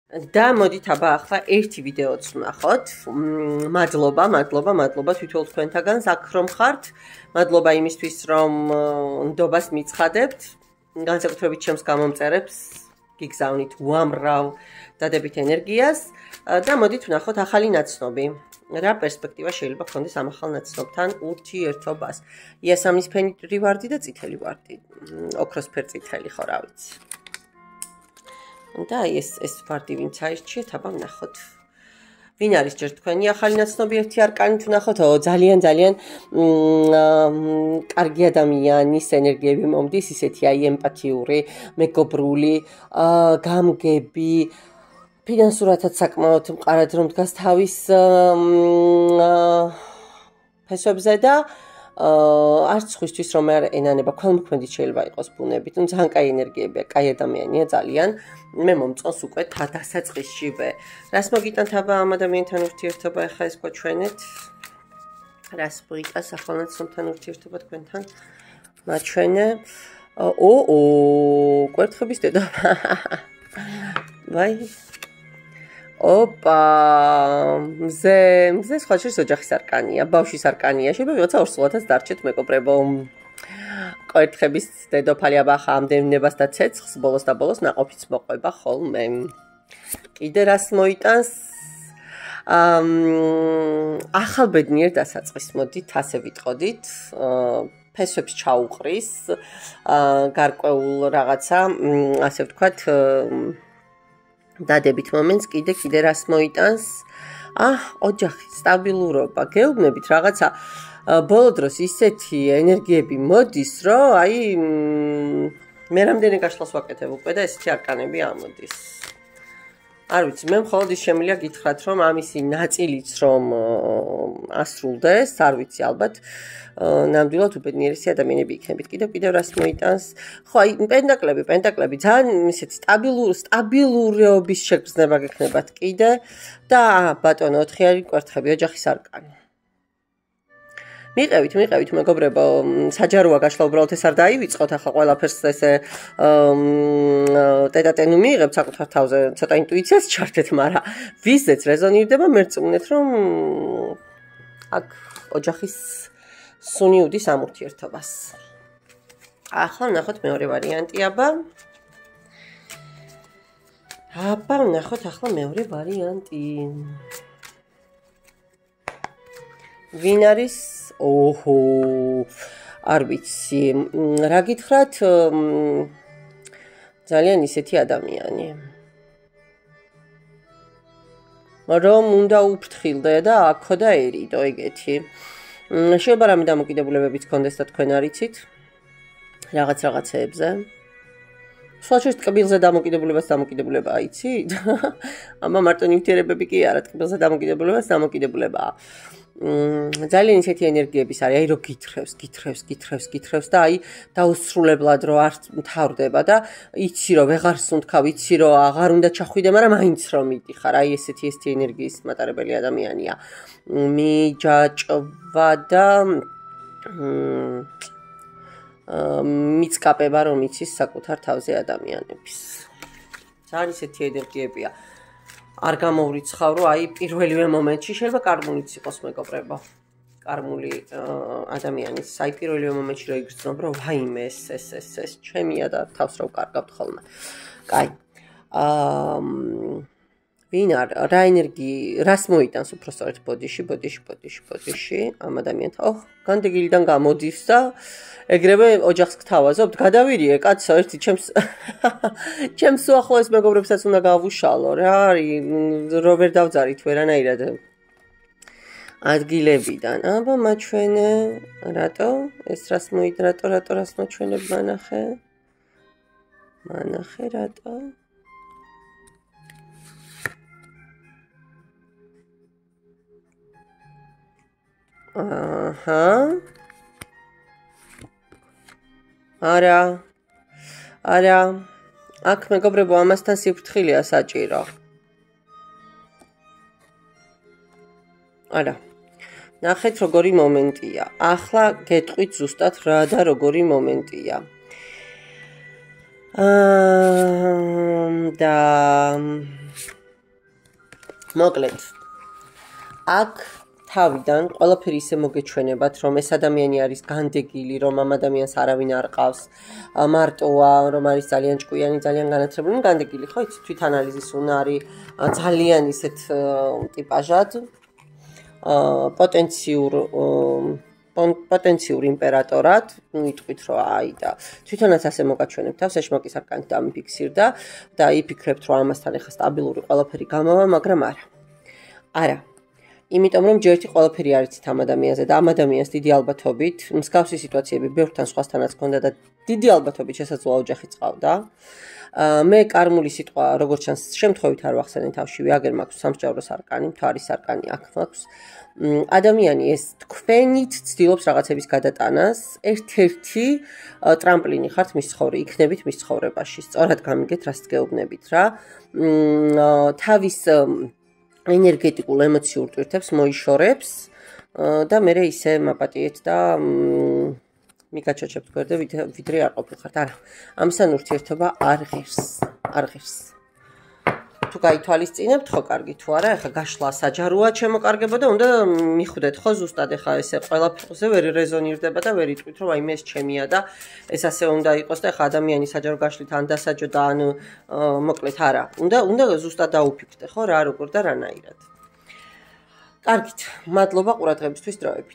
და მოდით აბა ახლა ერთი ვიდეოც ვნახოთ. მადლობა თვითონ თქვენთაგან აქ რომ ხართ. მადლობა იმისთვის რომ ნდობას მიცხადებთ. განსაკუთრებით ჩემს გამომწერებს გიგზავნით უამრავ დადებით ენერგიას და მოდით ვნახოთ ახალი ნაცნობი. რა პერსპექტივა შეიძლება გქონდეს ამ ახალ ნაცნობთან ურთიერთობას. იასამნისფერი ვარდი და წითელი ვარდი. ოქროსფერ წითელი ხო რა ვიცი. და ეს ვარდი ვინც აირჩიეთ, აბა ვნახოთ. ვინ არის ჯერ თქვენი ახალი ნაცნობი ერთი არკანით ვნახოთ? ძალიან კარგი ადამიანის ენერგიები მომდის, ისეთი აი ემპათიური, მეგობრული, გამგები, ფინანსურათაც საკმაოდ მყარად რომ დგას თავის ფესვებზე და არც ხისთვის რომ არ ენანება, ქველმოქმედით შეიძლება იყოს ბუნებით, ძალიან კაი ენერგიებია, კაი ადამიანია ძალიან. მე მომწონს უკვე დასაწყისშივე. რას მოგიტანთ აბა ამ ადამიანთან ურთიერთობა ახლა ეს გვაჩვენეთ? რას მოგიტანს ახალნაცნობთან ურთიერთობა თქვენთან? მაჩვენე. კვერთხების დედოფალ. ვაი. ოპა, მზე სხვა შორის ოჯახის არკანია, ბავშვის არკანია. შეიძლება ვიღაცა ორსულათაც დარჩეთ მეგობრებო. კვერთხების დედოფალი აბა ხა ამდენებას და ცეცხლს ბოლოს და ბოლოს ნაყოფიც მოყვება ხოლმე. კიდე რას მოიტანს? ახალ ბედნიერ დასაწყის მოდით, ასე ვიტყოდით. ფესვებს ჩაუყრის, გარკვეულ რაღაცა, ასე ვთქვათ, დადებით მომენტს კიდე რას მოიტანს? ოჯახი, სტაბილურობა, გეუბნებით რაღაცა ბოლო დროს ისეთი ენერგიები მოდის, რომ აი მე რამდენი გაშლას ვაკეთებ უკვე და ესეთი არკანები ამოდის. არ ვიცი, მე მხოლოდ ის შემიძლია გითხრათ, რომ ამისი ნაწილიც რომ ასრულდეს, არ ვიცი, ალბათ ნამდვილად უბედნიერესი ადამიანები იქნებით. კიდევ რას მოიტანს? ხო, აი პენტაკლები ძალიან ისეთი სტაბილურობის შეგრძნება გექნებათ კიდე და ბატონო 4 კვერთხები ოჯახის არკანი. მიყევით მეგობრებო, საჯაროა გაშლა უბრალოდ ეს არ დაივიწყოთ ახლა ყველაფერს ესე ტეტატენუ მიიღებთ საკუთარ თავზე, ცოტა ინტუიციას ჩართეთ, მაგრამ ვიზეც რეზონირდება, მე რწმუნეთ რომ აქ ოჯახის სუნი უდის ამ ურთიერთობას. ახლა ვნახოთ მეორე ვარიანტი აბა. ვნახოთ ახლა მეორე ვარიანტი. ვინ არის? არ ვიცი, რა გითხრათ? ძალიან ისეთი ადამიანი. რომ უნდა უფრთხილდე და აქო და ერიდო ეგეთი. შეიძლება რამე დამოკიდებულებებიც გქონდეს და თქვენ არ იცით რაღაცეებზე. სხვა შორის ტკბილზე დამოკიდებულება იცით? აბა მარტო ნივთიერებები კი არა, ტკბილზე დამოკიდებულებაა. ძალიან ისეთი ენერგიების არის, აი რომ გითხრევს და აი დაუსრულებლად რომ არ მთავრდება და იცი რომ ვეღარ სუნთქავ, იცი რომ აღარ უნდა ჩახვიდე, მაგრამ მაინც რომ მიდიხარ, აი ესეთი ენერგიის მატარებელი ადამიანია. მიჯაჭვა და მიცკაპება რომ იცის საკუთარ თავზე ადამიანების. ძალიან ისეთი ენერგიებია. არ გამოვრიცხავ, რომ აი პირველივე მომენტში შეიძლება კარმულიც იყოს მეგობრებო. კარმული ადამიანის აი პირველივე მომენტში რომ იგრძნობ, რომ ვაიმე ეს ჩემია და თავს რა ვკარგავთ ხოლმე. კაი. ვინ რა რას მოიტანს უпростоრეთ ბოდიში ამ ადამიანთან. განდეგილიდან გამოდის და ეგრევე ოჯახს გთავაზობთ. გადავირიე კაცო, ერთი ჩემს უახლოეს მეგობრებსაც უნდა გავუშალო რა არის, რო ვერ დავძარით ვერანაირად ადგილებიდან. აბა მაჩვენე, რატო? ეს რას რატო რას მაჩვენებ მანახე, რატო? არა. აქ მეგობრებო, ამასთან სიფრთხილეა საჭირო. არა. ნახეთ როგორი მომენტია. ახლა გეტყვით ზუსტად რა და როგორი მომენტია. და მოკლედ აქ თავიდან ყველაფერი ისე მოგეჩვენებათ, რომ ეს ადამიანი არის განდეგილი, რომ ამ ადამიანს არავინ არ ყავს, მარტოა, რომ არის ძალიან ჭკვიანი, ძალიან განათლებული, განდეგილი, ხო, იცით, თვითანალიზის უნარი, ძალიან ისეთ ტიპაჟად, პოტენციურ იმპერატორად, ვიტყვით, რომ აი და თვითონაც ასე მოგაჩვენებ თავს, ეშმაკის არკანი დამიფიქსირდა და იფიქრებთ, რომ ამასთან ეხა სტაბილური ყველაფერი გამოვა, მაგრამ არა. იმიტომ რომ ჯერ ერთი ყველაფერი არ იცით ამ ადამიანზე და ამ ადამიანს დიდი ალბათობით მსგავსი სიტუაციები ბევრთან სხვასთანაც ჰქონდა და დიდი ალბათობით შესაძლოა ოჯახი წყავდა. მე კარმული სიტყვა როგორც ჩანს შემთხვევით არ ვახსენე თავშივე, აგერ მაქვს სამსჯავროს არკანი, მთვარის არკანი აქ მაქვს. ადამიანი ეს თქვენით ცდილობს რაღაცების გადატანას, ერთ-ერთი ტრამპლინი ხართ მის იქნებით მის ცხოვრებაში. სწორად გამიგეთ, რასაც გეუბნებით რა. თავის ენერგეტიკულ ემოციურ ტვირთებს მოიშორებს და მე ისე მაპატიეთ და მიგაჩაჩებთ გვერდზე ვიდრე არ ყოფილხართ. არა, ამისთან ურთიერთობა არ ღირს. თუ გაითვალისწინებთ, ხო კარგი, თუ არა, ეხა გაშლა საჯაროა ჩემო კარგებო და უნდა მიხვდეთ ხო ზუსტად ეხა ესე ყველაფერზე ვერ რეზონირდება და ვერ იტყვით რომ აი მე ეს ჩემია და ეს ასე უნდა იყოს და ეხა ადამიანი საჯარო გაშლით ან დასაჯო და ან მოკლედ არა. უნდა ზუსტად დაუფიქრდე ხო რა როგორ და რანაირად. კარგით, მადლობა ყურადღებისთვის დროებით.